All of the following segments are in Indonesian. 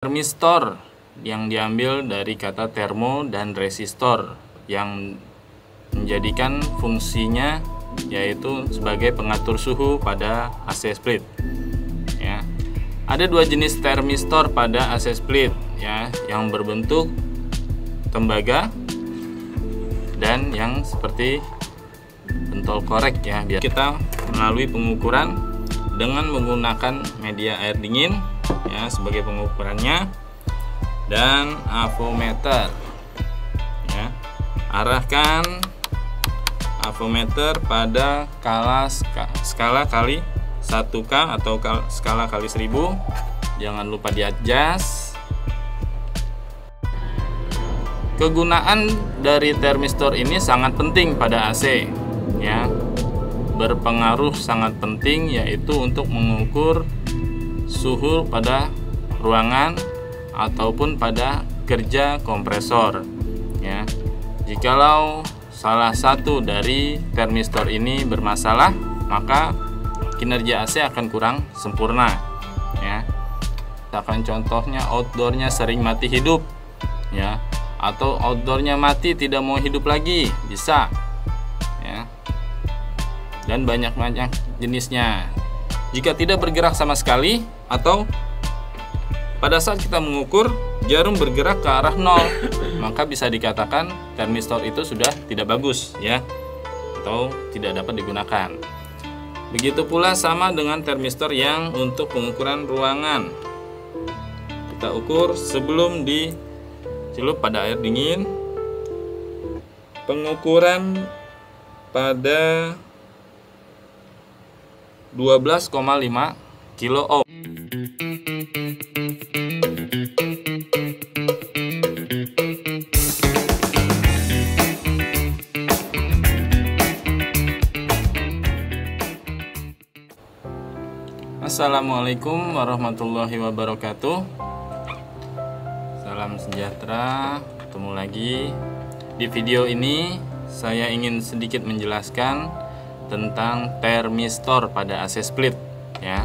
Termistor yang diambil dari kata termo dan resistor yang menjadikan fungsinya yaitu sebagai pengatur suhu pada AC split. Ya. Ada dua jenis termistor pada AC split, ya, yang berbentuk tembaga dan yang seperti pentol korek, ya. Biar kita melalui pengukuran dengan menggunakan media air dingin, ya, sebagai pengukurannya, dan avometer, ya. Arahkan avometer pada skala kali 1K atau skala kali 1000. Jangan lupa di-adjust. Kegunaan dari termistor ini sangat penting pada AC, ya. Berpengaruh sangat penting, yaitu untuk mengukur suhu pada ruangan ataupun pada kerja kompresor, ya. Jikalau salah satu dari termistor ini bermasalah, maka kinerja AC akan kurang sempurna, ya. Misalkan contohnya outdoornya sering mati hidup, ya, atau outdoornya mati tidak mau hidup lagi, bisa, ya. Dan banyak jenisnya. Jika tidak bergerak sama sekali, atau pada saat kita mengukur jarum bergerak ke arah 0, maka bisa dikatakan termistor itu sudah tidak bagus, ya, atau tidak dapat digunakan. Begitu pula sama dengan termistor yang untuk pengukuran ruangan. Kita ukur sebelum dicelup pada air dingin. Pengukuran pada 12,5 kilo ohm. Assalamualaikum warahmatullahi wabarakatuh. Salam sejahtera. Ketemu lagi. Di video ini saya ingin sedikit menjelaskan tentang termistor pada AC split, ya.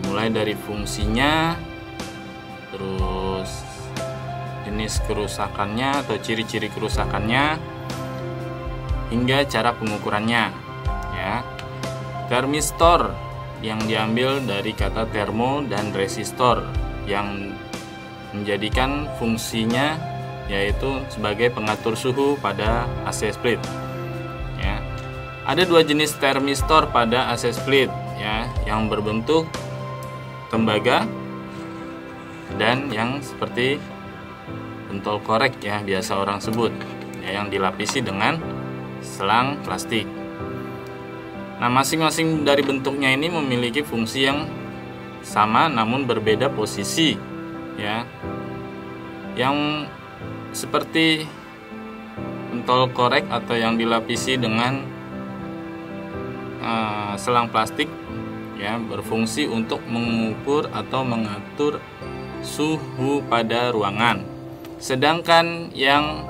Mulai dari fungsinya, terus jenis kerusakannya atau ciri-ciri kerusakannya, hingga cara pengukurannya, ya. Termistor yang diambil dari kata termo dan resistor yang menjadikan fungsinya yaitu sebagai pengatur suhu pada AC split, ya. Ada dua jenis termistor pada AC split, ya, yang berbentuk tembaga dan yang seperti pentol korek, ya, biasa orang sebut, ya, yang dilapisi dengan selang plastik. Nah, masing-masing dari bentuknya ini memiliki fungsi yang sama namun berbeda posisi, ya. Yang seperti pentol korek atau yang dilapisi dengan selang plastik, ya, berfungsi untuk mengukur atau mengatur suhu pada ruangan. Sedangkan yang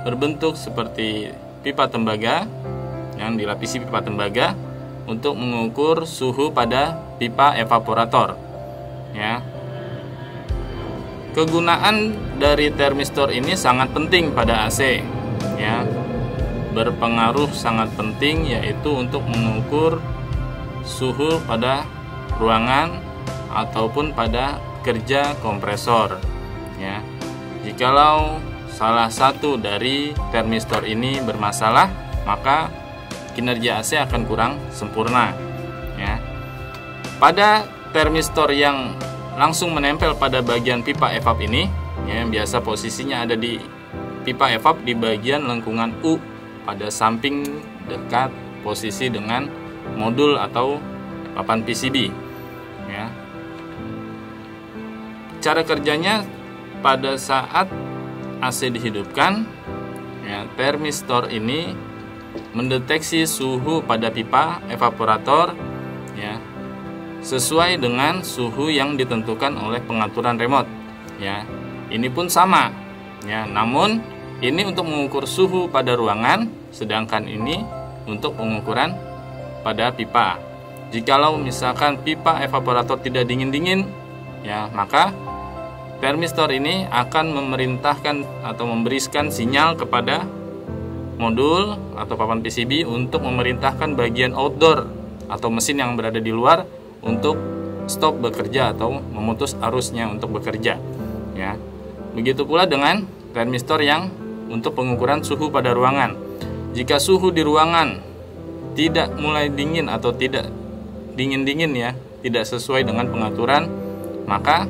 berbentuk seperti pipa tembaga, yang dilapisi pipa tembaga, untuk mengukur suhu pada pipa evaporator, ya. Kegunaan dari termistor ini sangat penting pada AC, ya. Berpengaruh sangat penting, yaitu untuk mengukur suhu pada ruangan ataupun pada kerja kompresor, ya. Jikalau salah satu dari termistor ini bermasalah, maka kinerja AC akan kurang sempurna, ya. Pada termistor yang langsung menempel pada bagian pipa evap ini, ya, yang biasa posisinya ada di pipa evap di bagian lengkungan U pada samping dekat posisi dengan modul atau papan PCB, ya. Cara kerjanya pada saat AC dihidupkan, ya, termistor ini mendeteksi suhu pada pipa evaporator, ya, sesuai dengan suhu yang ditentukan oleh pengaturan remote, ya. Ini pun sama, ya, namun ini untuk mengukur suhu pada ruangan, sedangkan ini untuk pengukuran pada pipa. Jikalau misalkan pipa evaporator tidak dingin-dingin, ya, maka termistor ini akan memerintahkan atau memberikan sinyal kepada modul atau papan PCB untuk memerintahkan bagian outdoor atau mesin yang berada di luar untuk stop bekerja atau memutus arusnya untuk bekerja, ya. Begitu pula dengan termistor yang untuk pengukuran suhu pada ruangan. Jika suhu di ruangan tidak mulai dingin atau tidak dingin-dingin, ya, tidak sesuai dengan pengaturan, maka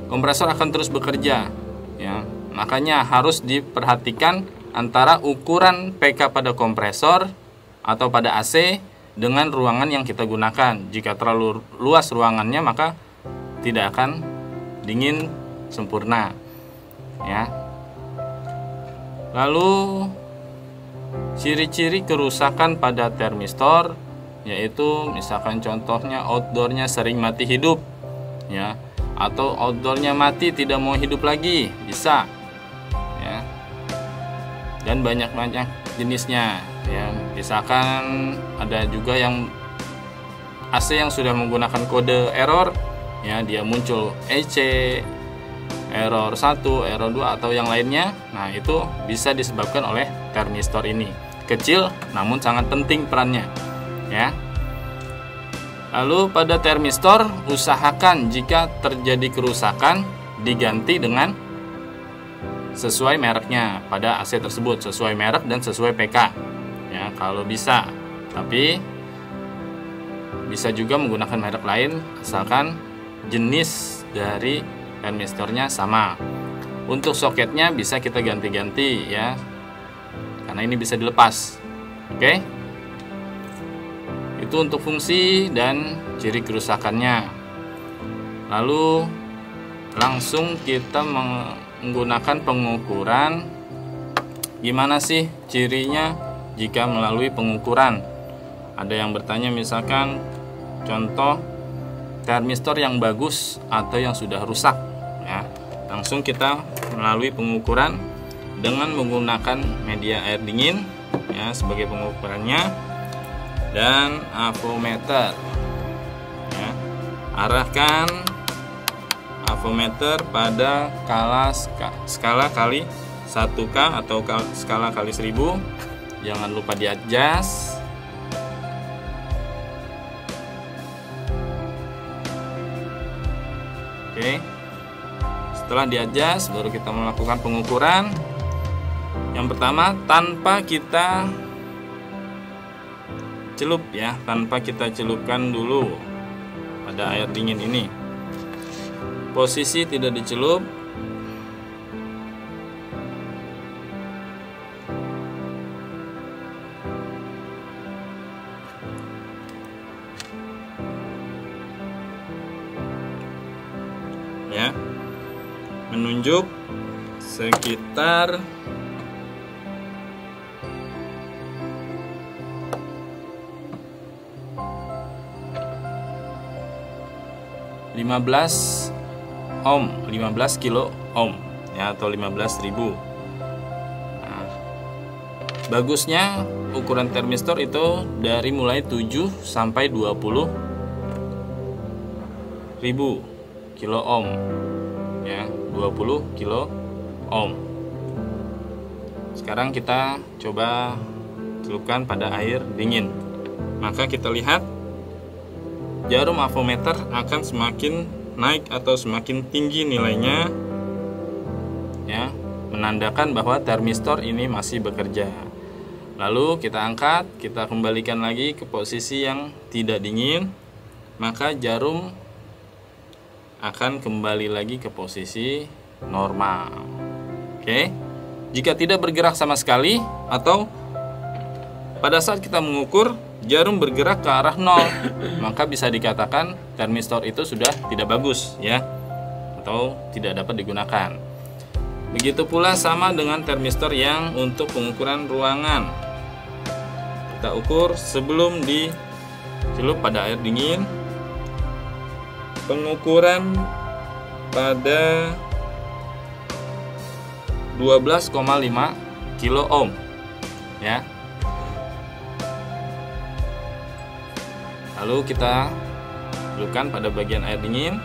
kompresor akan terus bekerja, ya. Makanya harus diperhatikan antara ukuran PK pada kompresor atau pada AC dengan ruangan yang kita gunakan. Jika terlalu luas ruangannya, maka tidak akan dingin sempurna, ya. Lalu ciri-ciri kerusakan pada termistor, yaitu misalkan contohnya outdoornya sering mati hidup, ya, atau outdoornya mati tidak mau hidup lagi, bisa, ya. Dan banyak-banyak jenisnya, ya. Misalkan ada juga yang AC yang sudah menggunakan kode error, ya, dia muncul EC, error 1, error 2 atau yang lainnya. Nah, itu bisa disebabkan oleh termistor ini. Kecil namun sangat penting perannya, ya. Lalu pada termistor, usahakan jika terjadi kerusakan diganti dengan sesuai mereknya pada AC tersebut, sesuai merek dan sesuai PK, ya, kalau bisa. Tapi bisa juga menggunakan merek lain asalkan jenis dari termistornya sama. Untuk soketnya bisa kita ganti-ganti, ya, karena ini bisa dilepas. Oke, itu untuk fungsi dan ciri kerusakannya. Lalu langsung kita menggunakan pengukuran. Gimana sih cirinya jika melalui pengukuran? Ada yang bertanya, misalkan contoh termistor yang bagus atau yang sudah rusak, ya. Langsung kita melalui pengukuran dengan menggunakan media air dingin, ya, sebagai pengukurannya, dan avometer, ya. Arahkan avometer pada skala kali 1K atau skala kali 1000. Jangan lupa di adjust. Oke. Setelah di adjust, baru kita melakukan pengukuran. Yang pertama, tanpa kita celup, ya, tanpa kita celupkan dulu pada air dingin ini. Posisi tidak dicelup. Ya, menunjuk sekitar 15 ohm, 15 kilo ohm, ya, atau 15.000. Nah, bagusnya ukuran termistor itu dari mulai 7 sampai 20.000 kilo ohm, ya, 20 kilo ohm. Sekarang kita coba celupkan pada air dingin. Maka kita lihat jarum avometer akan semakin naik atau semakin tinggi nilainya, ya, menandakan bahwa termistor ini masih bekerja. Lalu kita angkat, kita kembalikan lagi ke posisi yang tidak dingin, maka jarum akan kembali lagi ke posisi normal. Oke. Jika tidak bergerak sama sekali atau pada saat kita mengukur jarum bergerak ke arah 0, maka bisa dikatakan termistor itu sudah tidak bagus, ya, atau tidak dapat digunakan. Begitu pula sama dengan termistor yang untuk pengukuran ruangan. Kita ukur sebelum dicelup pada air dingin. Pengukuran pada 12,5 kilo ohm, ya. Lalu kita celupkan pada bagian air dingin.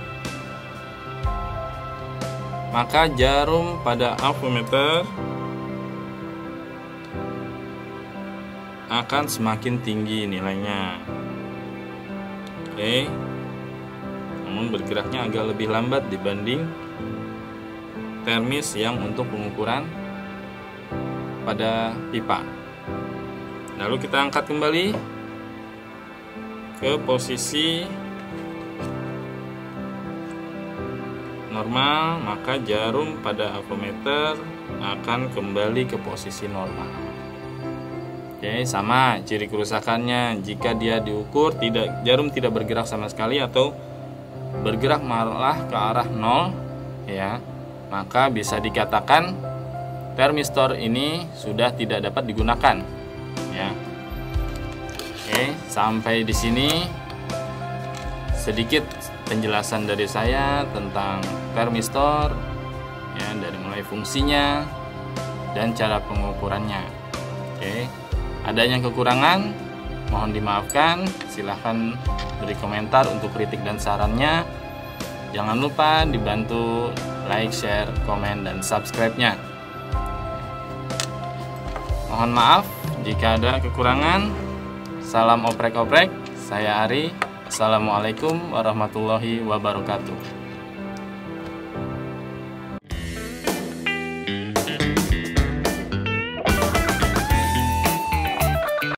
maka jarum pada avometer akan semakin tinggi nilainya. Oke. Namun bergeraknya agak lebih lambat dibanding termis yang untuk pengukuran pada pipa. Lalu kita angkat kembali ke posisi normal, maka jarum pada avometer akan kembali ke posisi normal. Oke, sama ciri kerusakannya. Jika dia diukur jarum tidak bergerak sama sekali atau bergerak malah ke arah 0, ya, maka bisa dikatakan termistor ini sudah tidak dapat digunakan, ya. Oke, sampai di sini sedikit penjelasan dari saya tentang termistor, ya, dari mulai fungsinya dan cara pengukurannya. Oke, adanya kekurangan mohon dimaafkan. Silahkan beri komentar untuk kritik dan sarannya. Jangan lupa dibantu like, share, komen, dan subscribe-nya. Mohon maaf jika ada kekurangan. Salam oprek-oprek. Saya Ari. Assalamualaikum warahmatullahi wabarakatuh.